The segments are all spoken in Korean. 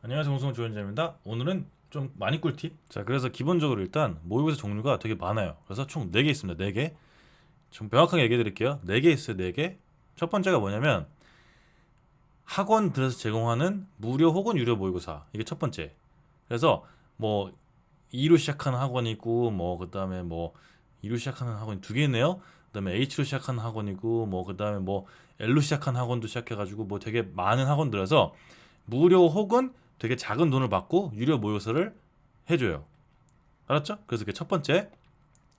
안녕하세요. 홍성호 조연자입니다. 오늘은 좀 많이 꿀팁. 자, 그래서 기본적으로 일단 모의고사 종류가 되게 많아요. 그래서 총 4개 있습니다. 4개. 좀 명확하게 얘기해 드릴게요. 4개 있어요. 4개. 첫 번째가 뭐냐면 학원들에서 제공하는 무료 혹은 유료 모의고사. 이게 첫 번째. 그래서 뭐 2로 시작하는 학원이 있고 뭐 그다음에 뭐 2로 시작하는 학원이 두 개 있네요. 그다음에 H로 시작하는 학원이고 뭐 그다음에 뭐 L로 시작하는 학원도 시작해 가지고 뭐 되게 많은 학원들에서 무료 혹은 되게 작은 돈을 받고 유료 모의고사를 해줘요. 알았죠? 그래서 그게 첫 번째.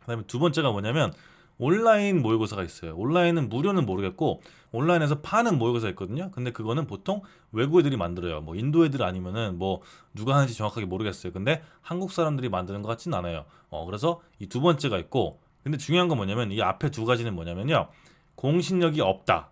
그다음에 두 번째가 뭐냐면 온라인 모의고사가 있어요. 온라인은 무료는 모르겠고 온라인에서 파는 모의고사 있거든요. 근데 그거는 보통 외국 애들이 만들어요. 뭐 인도 애들 아니면은 뭐 누가 하는지 정확하게 모르겠어요. 근데 한국 사람들이 만드는 것 같진 않아요. 그래서 이 두 번째가 있고 근데 중요한 건 뭐냐면 이 앞에 두 가지는 뭐냐면요. 공신력이 없다.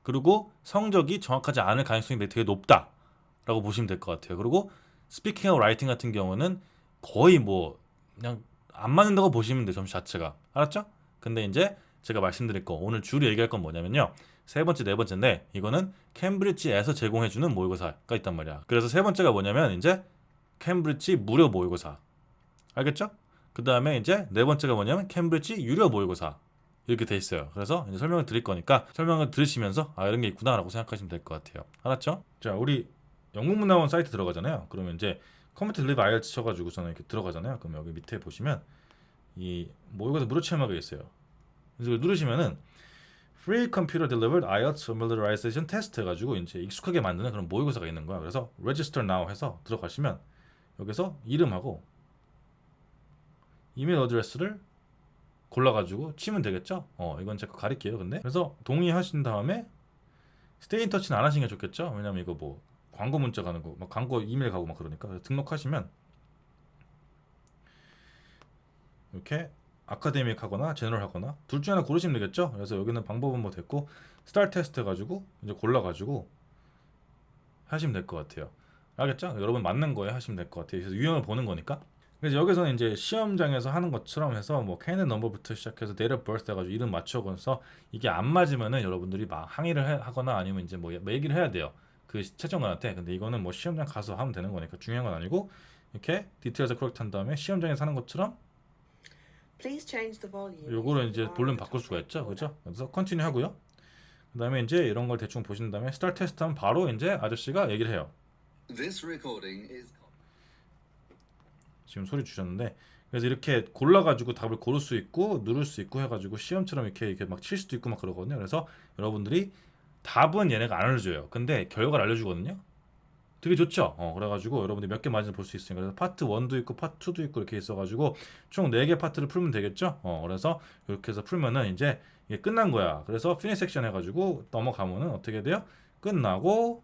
그리고 성적이 정확하지 않을 가능성이 되게 높다라고 보시면 될 것 같아요. 그리고 스피킹하고 라이팅 같은 경우는 거의 뭐 그냥 안 맞는다고 보시면 돼요. 점수 자체가. 알았죠? 근데 이제 제가 말씀드릴 거 오늘 주로 얘기할 건 뭐냐면요. 세 번째, 네 번째인데 이거는 캠브리지에서 제공해주는 모의고사가 있단 말이야. 그래서 세 번째가 뭐냐면 이제 캠브리지 무료 모의고사. 알겠죠? 그 다음에 이제 네 번째가 뭐냐면 캠브리지 유료 모의고사. 이렇게 돼 있어요. 그래서 이제 설명을 드릴 거니까 설명을 들으시면서 이런 게 있구나라고 생각하시면 될 것 같아요. 알았죠? 자, 우리 영국문화원 사이트 들어가잖아요. 그러면 이제 컴퓨터 리브 IELTS 쳐가지고서는 이렇게 들어가잖아요. 그럼 여기 밑에 보시면 이 모의고사 무료 체험하게 있어요. 그래서 이걸 누르시면은 Free Computer Delivered IELTS Familiarization Test 해가지고 이제 익숙하게 만드는 그런 모의고사가 있는 거야. 그래서 Register Now 해서 들어가시면 여기서 이름하고 이메일 어드레스를 골라가지고 치면 되겠죠? 이건 제가 가릴게요. 근데 그래서 동의하신 다음에 스테이 인 터치는 안 하시는 게 좋겠죠? 왜냐면 이거 뭐 광고 문자 가는 거, 막 광고 이메일 가고 막 그러니까 등록하시면 이렇게 아카데믹 하거나 제너럴 하거나 둘 중에 하나 고르시면 되겠죠? 그래서 여기는 방법은 뭐 됐고 스타트 테스트 해가지고 이제 골라가지고 하시면 될 것 같아요. 알겠죠? 여러분 맞는 거에 하시면 될 것 같아요. 그래서 유형을 보는 거니까. 그래서 여기서는 이제 시험장에서 하는 것처럼 해서 뭐 캐는 넘버부터 시작해서 데이트 오브 버스 해가지고 이름 맞춰서 이게 안 맞으면은 여러분들이 막 항의를 하거나 아니면 이제 뭐 얘기를 해야 돼요. 그 채점관한테. 근데 이거는 뭐 시험장 가서 하면 되는 거니까 중요한 건 아니고 이렇게 디테일에서 코렉트 한 다음에 시험장에서 하는 것처럼 요거를 이제 볼륨 바꿀 수가 있죠. 그죠? 그래서 컨티뉴 하고요. 그 다음에 이제 이런 걸 대충 보신 다음에 스타트 테스트 하면 바로 이제 아저씨가 얘기를 해요. 지금 소리 주셨는데 그래서 이렇게 골라가지고 답을 고를 수 있고 누를 수 있고 해가지고 시험처럼 이렇게 막 칠 수도 있고 막 그러거든요. 그래서 여러분들이 답은 얘네가 안 알려줘요. 근데 결과를 알려주거든요. 되게 좋죠. 그래가지고 여러분들이 몇 개 맞은지 볼 수 있으니까 그래서 파트 1도 있고 파트 2도 있고 이렇게 있어가지고 총 4개 파트를 풀면 되겠죠. 그래서 이렇게 해서 풀면은 이제 이게 끝난 거야. 그래서 피니시 섹션 해가지고 넘어가면은 어떻게 돼요? 끝나고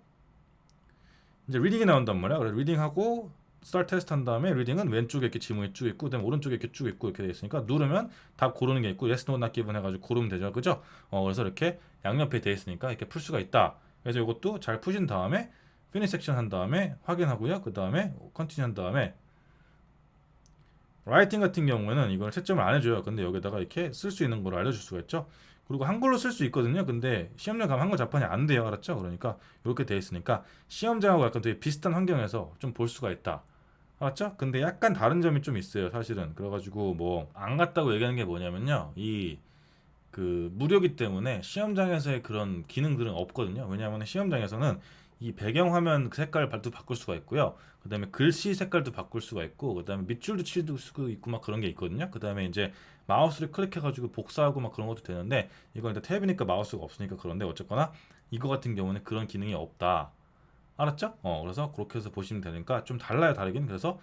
이제 리딩이 나온단 말이야. 그래서 리딩하고 스타트 테스트 한 다음에 리딩은 왼쪽에 이렇게 지문이 쭉 있고 그다음에 오른쪽에 이렇게 쭉 있고 이렇게 돼 있으니까 누르면 답 고르는 게 있고 yes, no, not given 해가지고 고르면 되죠. 그죠? 그래서 이렇게 양옆에 돼 있으니까 이렇게 풀 수가 있다. 그래서 이것도 잘 푸신 다음에 피니시 섹션 한 다음에 확인하고요. 그 다음에 컨티뉴 한 다음에 라이팅 같은 경우에는 이걸 채점을 안 해줘요. 근데 여기다가 이렇게 쓸 수 있는 걸 알려줄 수가 있죠. 그리고 한글로 쓸 수 있거든요. 근데 시험장 가면 한글 자판이 안 돼요. 알았죠? 그러니까 이렇게 돼 있으니까 시험장하고 약간 되게 비슷한 환경에서 좀 볼 수가 있다. 알았죠? 근데 약간 다른 점이 좀 있어요. 사실은. 그래가지고 뭐 안 갔다고 얘기하는 게 뭐냐면요. 이 그 무료기 때문에 시험장에서의 그런 기능들은 없거든요. 왜냐하면 시험장에서는 이 배경 화면 색깔도 바꿀 수가 있고요. 그다음에 글씨 색깔도 바꿀 수가 있고, 그다음에 밑줄도 칠 수도 있고 막 그런 게 있거든요. 그다음에 이제 마우스를 클릭해가지고 복사하고 막 그런 것도 되는데 이건 일단 탭이니까 마우스가 없으니까 그런데 어쨌거나 이거 같은 경우는 그런 기능이 없다. 알았죠? 그래서 그렇게 해서 보시면 되니까 좀 달라요, 다르긴. 그래서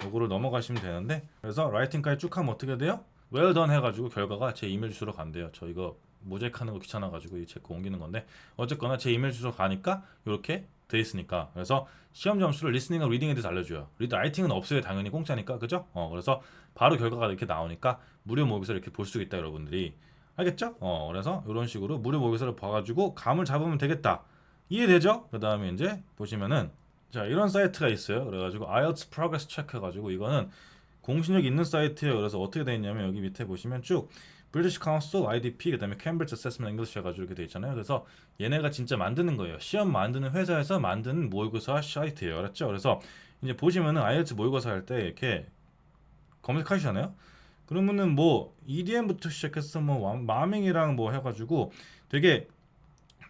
요거를 넘어가시면 되는데 그래서 라이팅까지 쭉 하면 어떻게 돼요? well done 해가지고 결과가 제 이메일 주소로 간대요. 저 이거 모자이크 하는 거 귀찮아가지고 이 제거 옮기는 건데 어쨌거나 제 이메일 주소로 가니까 이렇게 돼 있으니까 그래서 시험 점수를 리스닝과 리딩에 대해서 알려줘요. 리드 라이팅은 없어요. 당연히 공짜니까 그죠? 그래서 바로 결과가 이렇게 나오니까 무료 모의고사를 이렇게 볼 수 있다 여러분들이 알겠죠? 그래서 이런 식으로 무료 모의고사를 봐가지고 감을 잡으면 되겠다. 이해되죠? 그 다음에 이제 보시면은 자 이런 사이트가 있어요. 그래가지고 IELTS Progress Check 해가지고 이거는 공신력 있는 사이트예요. 그래서 어떻게 되어 있냐면 여기 밑에 보시면 쭉 British Council, IDP, 그다음에 Cambridge Assessment English 해가지고 이렇게 돼 있잖아요. 그래서 얘네가 진짜 만드는 거예요. 시험 만드는 회사에서 만드는 모의고사 사이트예요. 알았죠? 그래서 이제 보시면은 IELTS 모의고사 할 때 이렇게 검색하시잖아요. 그러면은 뭐 EDM부터 시작해서 뭐 마밍이랑 뭐 해가지고 되게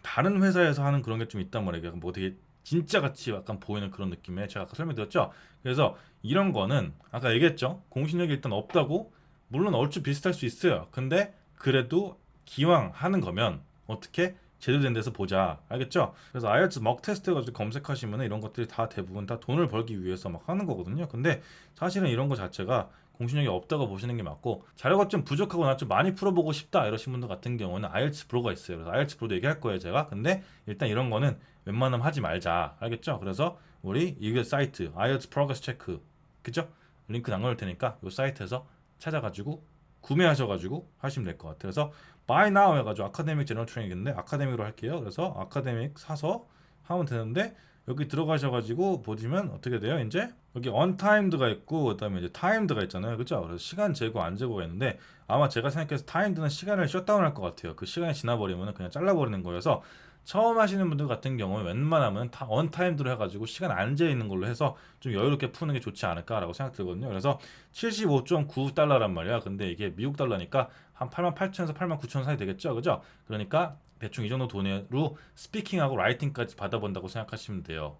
다른 회사에서 하는 그런 게 좀 있단 말이에요. 뭐 되게 진짜 같이 약간 보이는 그런 느낌에 제가 아까 설명드렸죠. 그래서 이런 거는 아까 얘기했죠. 공신력이 일단 없다고 물론 얼추 비슷할 수 있어요. 근데 그래도 기왕 하는 거면 어떻게 제대로 된 데서 보자. 알겠죠? 그래서 IELTS 먹 테스트 해가지고 검색하시면 이런 것들이 다 대부분 다 돈을 벌기 위해서 막 하는 거거든요. 근데 사실은 이런 거 자체가 공신력이 없다고 보시는 게 맞고 자료가 좀 부족하고 나 좀 많이 풀어보고 싶다 이러신 분들 같은 경우는 IELTS 프로가 있어요. 그래서 IELTS 프로도 얘기할 거예요 제가. 근데 일단 이런 거는 웬만하면 하지 말자. 알겠죠? 그래서 우리 이 사이트 IELTS 프로그레스 체크 그죠? 링크 남겨놓을 테니까 이 사이트에서 찾아가지고 구매하셔가지고 하시면 될 것 같아요. 그래서 buy now 해가지고 아카데믹 제너럴 트레이닝인데 아카데믹으로 할게요. 그래서 아카데믹 사서 하면 되는데 여기 들어가셔가지고 보시면 어떻게 돼요? 이제 여기 untimed가 있고 그다음에 이제 timed가 있잖아요, 그죠? 그래서 시간 재고 안 재고가 있는데 아마 제가 생각해서 timed는 시간을 셧다운할 것 같아요. 그 시간이 지나버리면 그냥 잘라버리는 거여서 처음 하시는 분들 같은 경우에 웬만하면 다 untimed로 해가지고 시간 안 재 있는 걸로 해서 좀 여유롭게 푸는 게 좋지 않을까라고 생각 들거든요. 그래서 75.9달러란 말이야. 근데 이게 미국 달러니까 한 88,000에서 89,000 사이 되겠죠, 그죠? 그러니까 대충 이 정도 돈으로 스피킹하고 라이팅까지 받아본다고 생각하시면 돼요.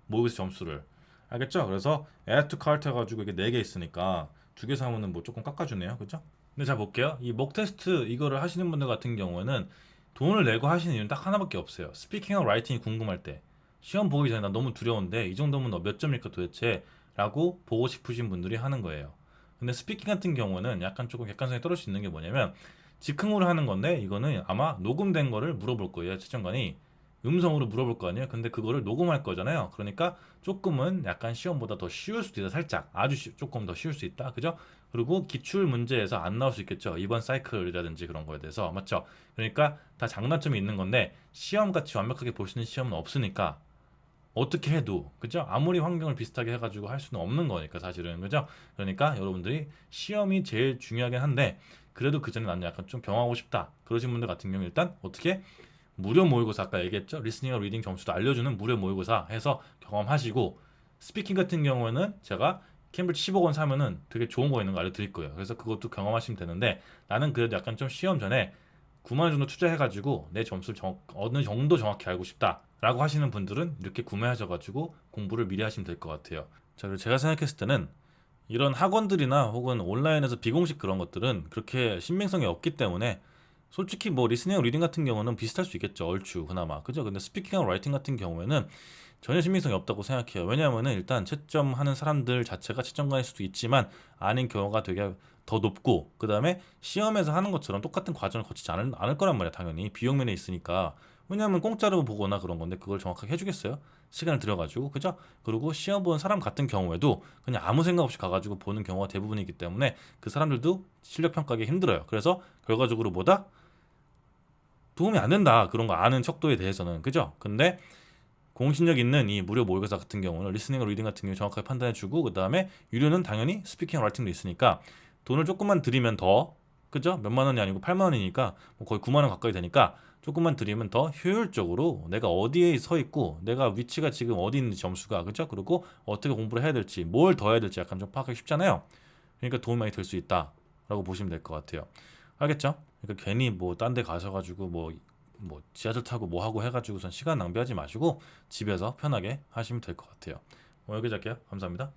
모의고사 점수를. 알겠죠? 그래서 add to cart 해가지고 이게 4개 있으니까 2개 사면은 뭐 조금 깎아주네요. 그죠? 근데 자 볼게요. 이 목 테스트 이거를 하시는 분들 같은 경우에는 돈을 내고 하시는 이유는 딱 하나밖에 없어요. 스피킹하고 라이팅이 궁금할 때 시험 보기 전에 나 너무 두려운데 이 정도면 몇 점일까 도대체 라고 보고 싶으신 분들이 하는 거예요. 근데 스피킹 같은 경우는 약간 조금 객관성이 떨어질 수 있는 게 뭐냐면 즉흥으로 하는 건데 이거는 아마 녹음된 거를 물어볼 거예요. 채점관이 음성으로 물어볼 거 아니에요. 근데 그거를 녹음할 거잖아요. 그러니까 조금은 약간 시험보다 더 쉬울 수도 있다. 살짝 조금 더 쉬울 수 있다. 그죠? 그리고 기출 문제에서 안 나올 수 있겠죠. 이번 사이클이라든지 그런 거에 대해서 맞죠? 그러니까 다 장단점이 있는 건데 시험 같이 완벽하게 볼 수 있는 시험은 없으니까 어떻게 해도 그죠? 아무리 환경을 비슷하게 해가지고 할 수는 없는 거니까 사실은 그죠? 그러니까 여러분들이 시험이 제일 중요하긴 한데 그래도 그 전에 나는 약간 좀 경험하고 싶다 그러신 분들 같은 경우 일단 어떻게 무료 모의고사 아까 얘기했죠? 리스닝과 리딩 점수도 알려주는 무료 모의고사 해서 경험하시고 스피킹 같은 경우에는 제가 캠브리지 15권 사면은 되게 좋은 거 있는 거 알려드릴 거예요. 그래서 그것도 경험하시면 되는데 나는 그래도 약간 좀 시험 전에 9만 원 정도 투자해가지고 내 점수를 어느 정도 정확히 알고 싶다라고 하시는 분들은 이렇게 구매하셔가지고 공부를 미리 하시면 될 것 같아요. 자, 그리고 제가 생각했을 때는 이런 학원들이나 혹은 온라인에서 비공식 그런 것들은 그렇게 신빙성이 없기 때문에 솔직히 뭐 리스닝, 리딩 같은 경우는 비슷할 수 있겠죠. 얼추 그나마 그죠? 근데 스피킹하고 라이팅 같은 경우에는 전혀 신빙성이 없다고 생각해요. 왜냐하면은 일단 채점하는 사람들 자체가 채점관일 수도 있지만 아닌 경우가 되게 더 높고 그 다음에 시험에서 하는 것처럼 똑같은 과정을 거치지 않을 거란 말이야. 당연히 비용면에 있으니까. 왜냐하면 공짜로 보거나 그런 건데 그걸 정확하게 해주겠어요? 시간을 들여가지고 그죠? 그리고 시험 보는 사람 같은 경우에도 그냥 아무 생각 없이 가가지고 보는 경우가 대부분이기 때문에 그 사람들도 실력 평가하기 힘들어요. 그래서 결과적으로 뭐다? 도움이 안 된다. 그런 거 아는 척도에 대해서는 그죠? 근데 공신력 있는 이 무료 모의고사 같은 경우는 리스닝, 리딩 같은 경우 정확하게 판단해주고 그 다음에 유료는 당연히 스피킹, 라이팅도 있으니까 돈을 조금만 들이면 더 그죠? 몇만 원이 아니고 8만 원이니까 뭐 거의 9만 원 가까이 되니까 조금만 들이면 더 효율적으로 내가 어디에 서 있고 내가 위치가 지금 어디 있는지 점수가 그죠? 그리고 어떻게 공부를 해야 될지 뭘 더 해야 될지 약간 좀 파악하기 쉽잖아요. 그러니까 도움이 많이 될 수 있다라고 보시면 될 것 같아요. 알겠죠? 그러니까 괜히 뭐 딴 데 가셔가지고 뭐 지하철 타고 뭐 하고 해가지고선 시간 낭비하지 마시고 집에서 편하게 하시면 될 것 같아요. 여기까지 할게요. 감사합니다.